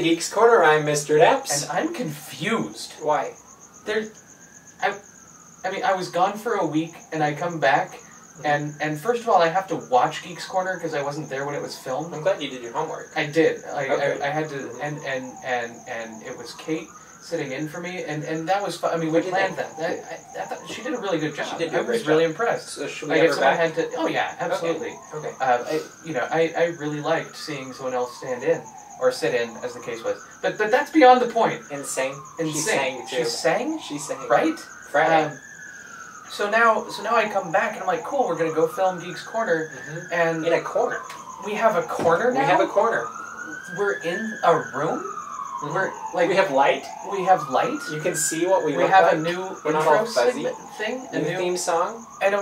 Geeks Corner. I'm Mr. DAPs. And I'm confused. Why? I mean, I was gone for a week, and I come back, and first of all, I have to watch Geeks Corner because I wasn't there when it was filmed. I'm glad you did your homework. I did. Okay. I had to, and it was Kate sitting in for me, and that was fun. I mean, we planned that. I thought she did a really good job. She did do a I was great really job. impressed. So should we have her back? Oh yeah, absolutely. Okay. I really liked seeing someone else stand in. Or sit in, as the case was. But that's beyond the point. And sang. And she sang. sang too. She sang? She sang. Right? Friday. So now I come back and I'm like, cool, we're gonna go film Geeks Corner, and in a corner. we have a corner now. We have a corner. We're in a room. We're like we have light. We have light. You can see what we look have like. a new We're not all intro fuzzy. thing. A new theme song. And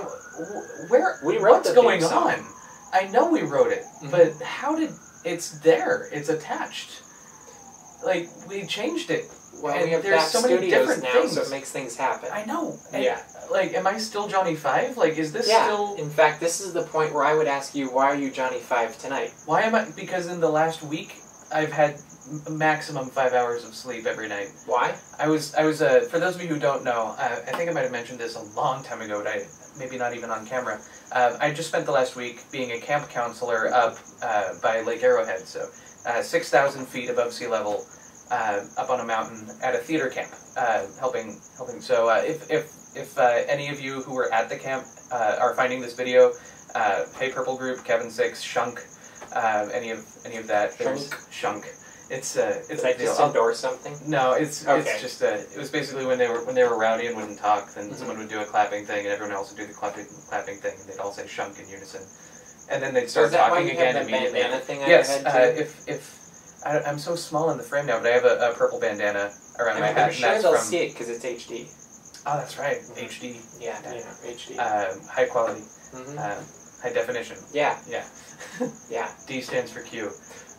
We wrote what's the going theme song. on? I know we wrote it, but how did it's there? It's attached. Like, we changed it. Well, and we have there's DAP so many Studios different now, things. so it makes things happen. I know. And, yeah. Like, am I still Johnny 5? Like, is this still... In fact, this is the point where I would ask you, why are you Johnny 5 tonight? Why am I... Because in the last week, I've had maximum 5 hours of sleep every night. Why? I was for those of you who don't know, I think I might have mentioned this a long time ago, but maybe not even on camera. I just spent the last week being a camp counselor up by Lake Arrowhead, so 6,000 feet above sea level, up on a mountain at a theater camp, helping. So if any of you who were at the camp are finding this video, Hey Purple Group, Kevin Six, Shunk, any of that, Shunk. It's Did I just endorse something? No, it's just it was basically when they were rowdy and wouldn't talk, then someone would do a clapping thing and everyone else would do the clapping thing, and they'd all say shunk in unison, and then they'd start talking again immediately. Bandana thing on yes, your head too? I'm so small in the frame now, but I have a purple bandana around my head. I'm sure they'll see it because it's HD. Oh, that's right, HD. Yeah, HD. High quality, high definition. Yeah. Yeah. Yeah. D stands for Q.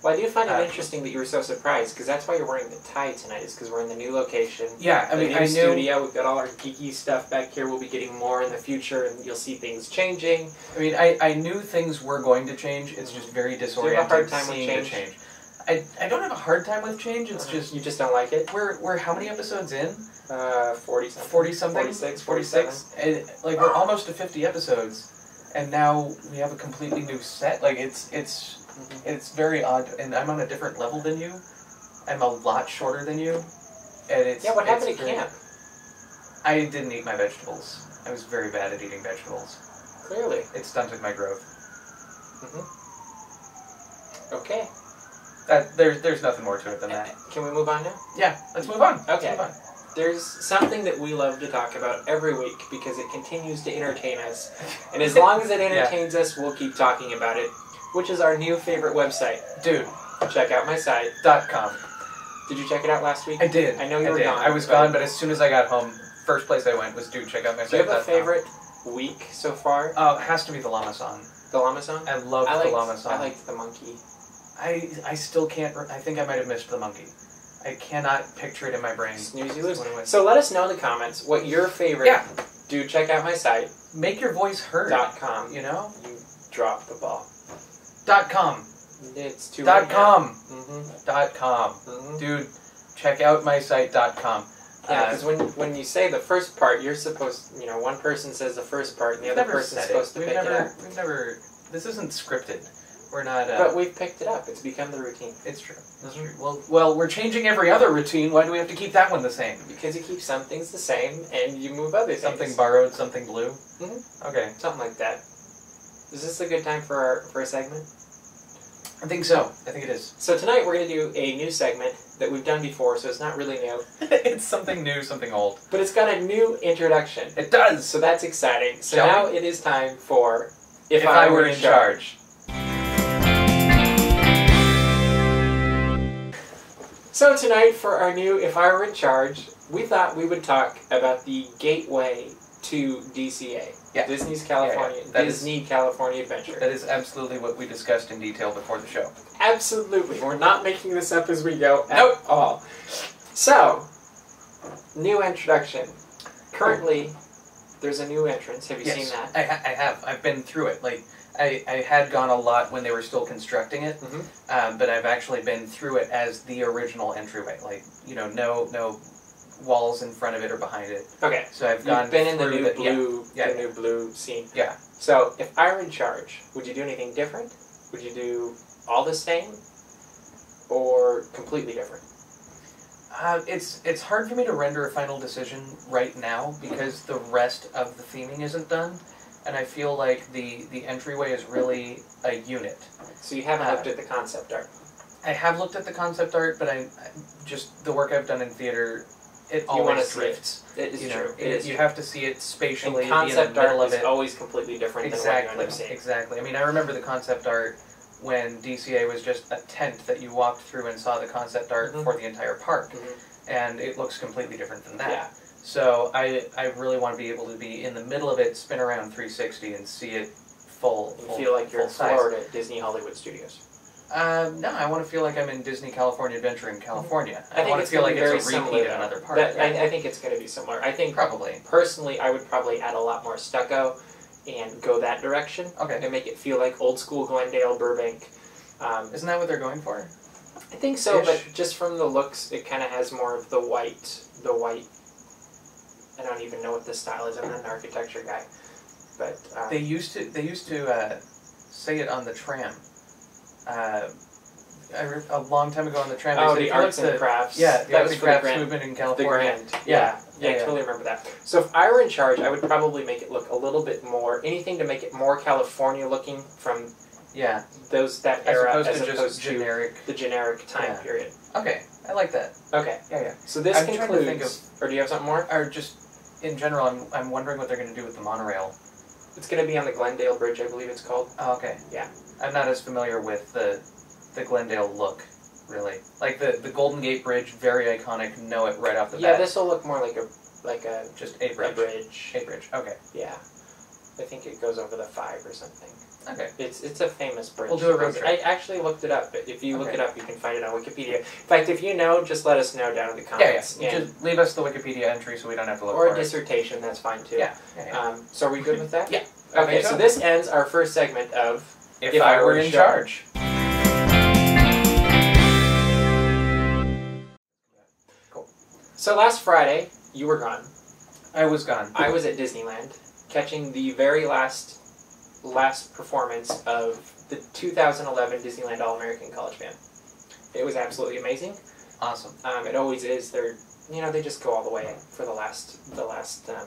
Well, I do find it interesting that you were so surprised, because that's why you're wearing the tie tonight, is because we're in the new location. Yeah, I mean, I knew... studio, we've got all our geeky stuff back here, we'll be getting more in the future, and you'll see things changing. I mean, I knew things were going to change, it's just very disorienting. Do you have a hard time with change? I don't have a hard time with change, it's just... You just don't like it? We're how many episodes in? 40-something. 40-something? 46, 46. And, like, we're almost to 50 episodes, and now we have a completely new set. Like, it's very odd, and I'm on a different level than you. I'm a lot shorter than you, and it's... Yeah, what happened at camp? I didn't eat my vegetables. I was very bad at eating vegetables. Clearly. It stunted my growth. Okay. There's nothing more to it than that. Can we move on now? Yeah, let's move on. Okay. Let's move on. There's something that we love to talk about every week because it continues to entertain us. And as long as it entertains us, we'll keep talking about it, which is our new favorite website. Dude. Check out my site. .com. Did you check it out last week? I did. I know you were gone. I was gone, but as soon as I got home, first place I went was, dude, check out my site. Do you have a favorite week so far? Oh, it has to be the Llama song. The Llama song? I love the Llama song. I liked the monkey. I still can't... I think I might have missed the monkey. I cannot picture it in my brain. Snooze, you lose. So let us know in the comments what your favorite... Yeah. Do check out my site. Make your voice heard. .com. You know? You dropped the ball. .com. It's too .com. .com. Dude, check out my site.com. Yeah, because when you say the first part, you're supposed... You know, one person says the first part, and the other person's supposed to pick it up. We've never... This isn't scripted. We're not... But we've picked it up. It's become the routine. It's true. It's true. Well, we're changing every other routine. Why do we have to keep that one the same? Because you keep some things the same, and you move other things. Something borrowed, something blue? Okay. Something like that. Is this a good time for a segment? I think so. I think it is. So tonight we're going to do a new segment that we've done before, so it's not really new. It's something new, something old. But it's got a new introduction. It does! So that's exciting. So Shall now we? It is time for If I Were in Charge. So tonight, for our new If I Were in Charge, we thought we would talk about the gateway to DCA. Yeah. Disney's California, California Adventure. That is absolutely what we discussed in detail before the show. Absolutely. We're not making this up as we go at Nope. all. So, new introduction. Currently, there's a new entrance. Have you seen that? I have. I've been through it. Like, I had gone a lot when they were still constructing it, but I've actually been through it as the original entryway. Like, no walls in front of it or behind it. Okay. So I've gone been in the through new blue, the new blue scene. Yeah. So if I were in charge, would you do anything different? Would you do all the same, or completely different? It's hard for me to render a final decision right now because the rest of the theming isn't done, and I feel like the entryway is really a unit. So you haven't looked at the concept art? I have looked at the concept art, but I just the work I've done in theater, it always drifts. It is true. You have to see it spatially. And concept be in the middle art of it. is always completely different than what you end up seeing. Exactly. I mean, I remember the concept art when DCA was just a tent that you walked through and saw the concept art for the entire park. And it looks completely different than that. Yeah. So I really want to be able to be in the middle of it, spin around 360 and see it full feel like you're in size. Florida at Disney Hollywood Studios. No, I want to feel like I'm in Disney California Adventure in California. I want to feel like it's a repeat of another park. I think it's going to be similar. I think probably. Personally, I would probably add a lot more stucco and go that direction. Okay. And make it feel like old school Glendale, Burbank. Isn't that what they're going for? I think so, but just from the looks, it kind of has more of the white. I don't even know what the style is. I'm not an architecture guy, but they used to say it on the tram. A long time ago on the tram. The arts and crafts. Yeah, the arts and crafts grand, movement in California. Yeah, I totally remember that. So if I were in charge, I would probably make it look a little bit more, anything to make it more California looking from that era as opposed to generic. The generic time period. Okay, I like that. Okay. Yeah. So this I'm trying to think of, or do you have something more? Or just, in general, I'm wondering what they're going to do with the monorail. It's going to be on the Glendale Bridge, I believe it's called. Oh, okay. Yeah. I'm not as familiar with the Glendale look, really. Like the Golden Gate Bridge, very iconic, know it right off the bat. Yeah, this will look more like a just a bridge. A bridge. Okay. Yeah. I think it goes over the 5 or something. Okay. It's a famous bridge. We'll do a road trip. I actually looked it up, but if you look it up, you can find it on Wikipedia. In fact, if you know, just let us know down in the comments. Yeah. Just leave us the Wikipedia entry so we don't have to look for it. Or a dissertation, that's fine too. Yeah. So are we good with that? Yeah. Okay, so this ends our first segment of If I Were in Charge. Cool. So last Friday, you were gone. I was gone. I was at Disneyland, catching the very last performance of the 2011 Disneyland All-American College Band. It was absolutely amazing. Awesome. It always is. They just go all the way for the last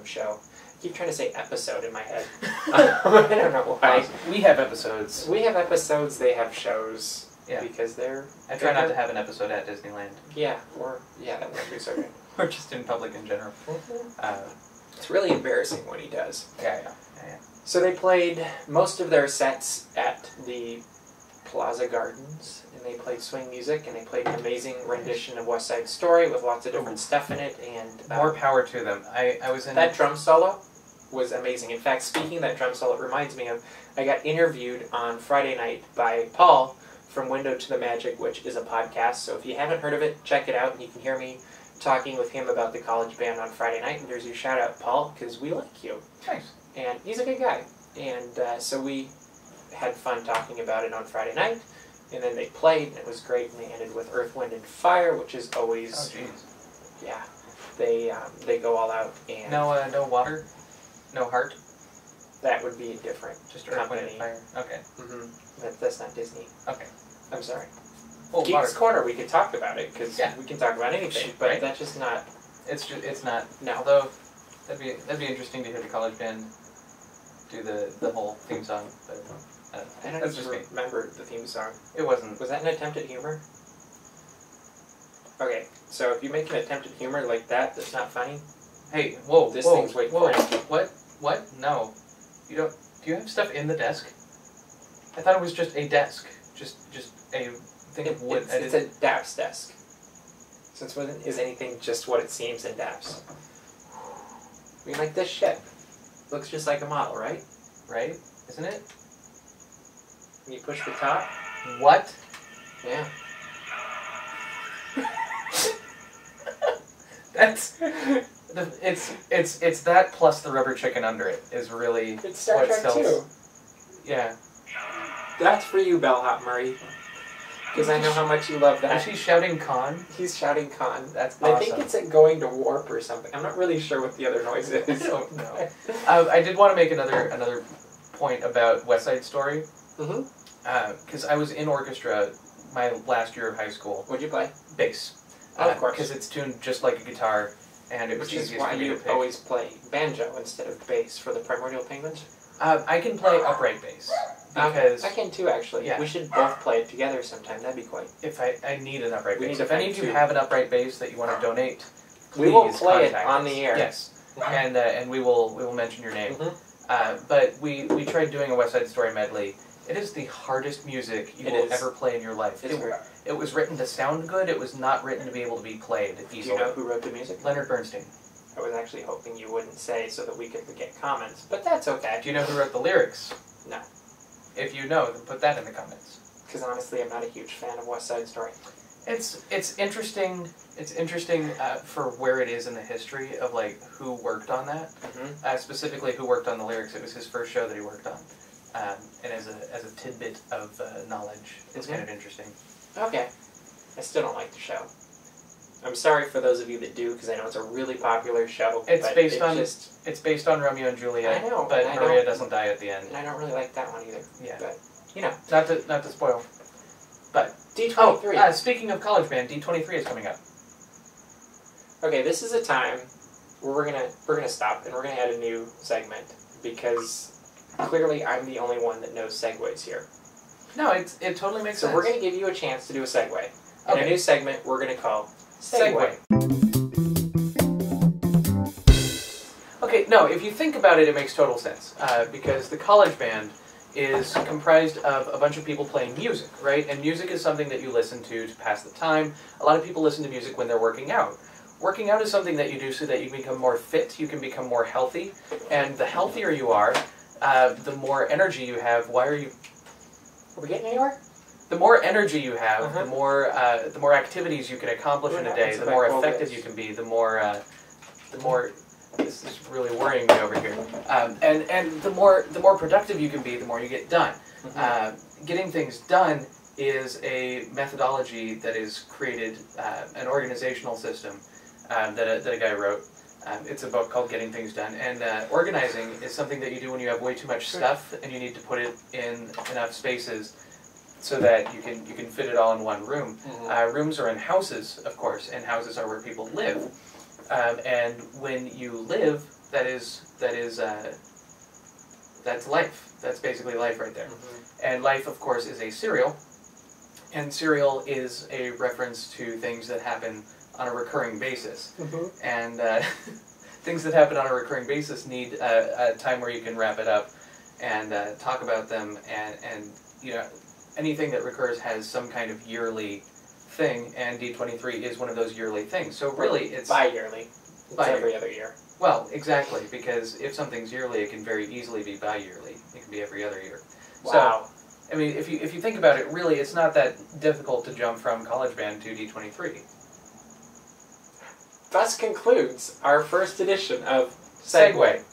show. I keep trying to say episode in my head. I don't know why. We have episodes. We have episodes. They have shows. Yeah. Because they're. I try not to have an episode at Disneyland. Yeah. That would be so good. Or just in public in general. It's really embarrassing when he does. Yeah. So they played most of their sets at the Plaza Gardens, and they played swing music, and they played an amazing rendition of West Side Story with lots of different stuff in it, and more power to them. I was in that drum solo was amazing. In fact, speaking of that drum solo, it reminds me of I got interviewed on Friday night by Paul from Window to the Magic, which is a podcast. So if you haven't heard of it, check it out, and you can hear me talking with him about the college band on Friday night. And there's your shout out, Paul, because we like you. Nice. And he's a good guy. And so we had fun talking about it on Friday night. And then they played, and it was great. And they ended with Earth, Wind, and Fire, which is always... Oh, jeez. Yeah. They go all out. And no water? No heart? That would be a different Just Earth, Wind, and Fire. Okay. That's not Disney. Okay. I'm sorry. Oh, Geeks Corner, we could talk about it, because we can talk about anything, but right? that's just not... It's not. No. Although, that'd be interesting to hear the college band do the whole theme song, but I don't even remember the theme song. It wasn't. Was that an attempt at humor? Okay, so if you make an attempt at humor like that, that's not funny. Hey, whoa, this thing's way whoa. What? No. You don't. Do you have stuff in the desk? I thought it was just a desk. Just a thing of wood. It's a DAPs desk. Since when is anything just what it seems in DAPs? I mean, like this ship. Looks just like a model, right? Right? Isn't it? When you push the top. What? Yeah. That's it's that plus the rubber chicken under it is really it's Star Trek too. Yeah. That's for you, Bellhop Murray. Because I know how much you love that. Is he shouting con? He's shouting con. That's awesome. I think it's at going to warp or something. I'm not really sure what the other noise is. I don't know. I did want to make another point about West Side Story. Because I was in orchestra my last year of high school. What'd you play? Bass. Of course. Because it's tuned just like a guitar, and it was Which is easiest why for me to you pick. always play banjo instead of bass for the Primordial Penguins? I can play upright bass. Because I can too, actually. Yeah. We should both play it together sometime. That'd be quite. if I need an upright We bass. need If to any of find you two. have an upright bass that you want to donate, We will please play it contact on us. the air. Yes, and we will mention your name. Mhm. But we tried doing a West Side Story medley. It is the hardest music you will ever play in your life. It was written to sound good. It was not written to be able to be played easily. Do you know who wrote the music? Leonard Bernstein. I was actually hoping you wouldn't say so that we could get comments, but that's okay. Do you know who wrote the lyrics? No. If you know, then put that in the comments. Because honestly, I'm not a huge fan of West Side Story. It's interesting. It's interesting for where it is in the history of like who worked on that. Specifically, who worked on the lyrics. It was his first show that he worked on, and as a tidbit of knowledge, it's kind of interesting. Okay. I still don't like the show. I'm sorry for those of you that do, because I know it's a really popular show. It's but based it on just, it's based on Romeo and Juliet. I know, but I Maria don't- doesn't die at the end. and I don't really like that one either. Yeah. But, you know. Not to spoil. But D23. Speaking of college band, D23 is coming up. Okay, this is a time where we're gonna stop and we're gonna add a new segment because clearly I'm the only one that knows segues here. No, it totally makes sense. So we're gonna give you a chance to do a segue. And Okay. a new segment we're gonna call Segue. Okay, no, if you think about it, it makes total sense. Because the college band is comprised of a bunch of people playing music, right? And music is something that you listen to pass the time. A lot of people listen to music when they're working out. Working out is something that you do so that you become more fit, you can become more healthy, and the healthier you are, the more energy you have. Why are you... Are we getting anywhere? The more energy you have, the more activities you can accomplish in a day, the more effective you can be, the more this is really worrying me over here. And the more productive you can be, the more you get done. Getting things done is a methodology that is created, an organizational system that a guy wrote. It's a book called Getting Things Done. And organizing is something that you do when you have way too much stuff and you need to put it in enough spaces so that you can fit it all in one room. Rooms are in houses, of course, and houses are where people live. And when you live, that's life. That's basically life right there. And life, of course, is a serial. And serial is a reference to things that happen on a recurring basis. And things that happen on a recurring basis need a time where you can wrap it up and talk about them. And you know, anything that recurs has some kind of yearly thing, and D23 is one of those yearly things. So really, it's bi-yearly. It's every other year. Well, exactly, because if something's yearly, it can very easily be bi-yearly. It can be every other year. Wow. So, I mean, if you think about it, really, it's not that difficult to jump from college band to D23. Thus concludes our first edition of Segue.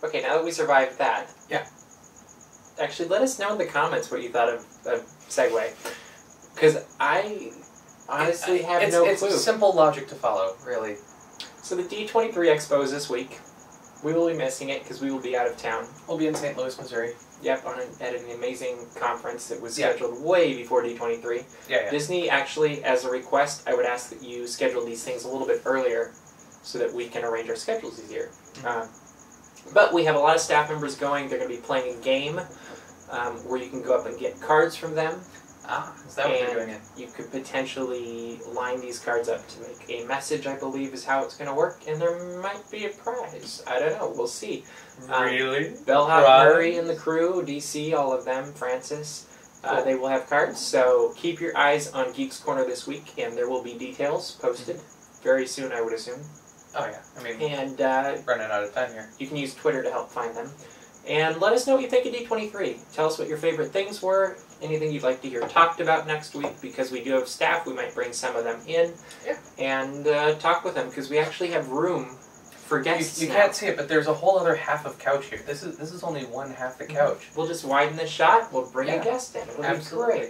Okay, now that we survived that. Yeah. Actually, let us know in the comments what you thought of Segue. Because I honestly have no clue. It's simple logic to follow, really. So the D23 Expo is this week. We will be missing it because we will be out of town. We'll be in St. Louis, Missouri. Yep, at an amazing conference that was scheduled way before D23. Yeah. Disney, actually, as a request, I would ask that you schedule these things a little bit earlier so that we can arrange our schedules easier. But we have a lot of staff members going. They're going to be playing a game where you can go up and get cards from them. Is that what they're doing? You could potentially line these cards up to make a message, I believe, is how it's going to work. And there might be a prize. I don't know. We'll see. Really? Bellhop Murray and the crew, DC, all of them, Francis, they will have cards. So keep your eyes on Geeks Corner this week, and there will be details posted very soon, I would assume. Oh, yeah. I mean, and running out of time here. You can use Twitter to help find them. And let us know what you think of D23. Tell us what your favorite things were, anything you'd like to hear talked about next week, because we do have staff. We might bring some of them in and talk with them, because we actually have room for guests. You now. can't see it, but there's a whole other half of couch here. This is only one half the couch. We'll just widen the shot. We'll bring a guest in. It'll Absolutely. be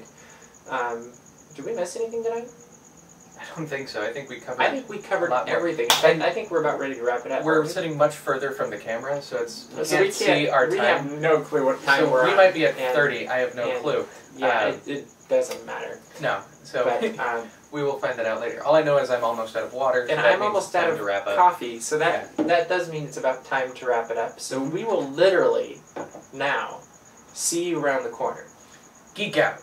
great. Did we miss anything tonight? I don't think so. I think we covered. I think we covered a lot more. everything. I think we're about ready to wrap it up. We're sitting much further from the camera, so it's we So can't see our we time. have no clue what time So we're we on. might be at and- 30. I have no clue. Yeah, it doesn't matter. No. So But, we will find that out later. All I know is I'm almost out of water. and so that I'm means almost it's time out of to wrap up. coffee, so that does mean it's about time to wrap it up. So we will literally now see you around the corner. Geek out.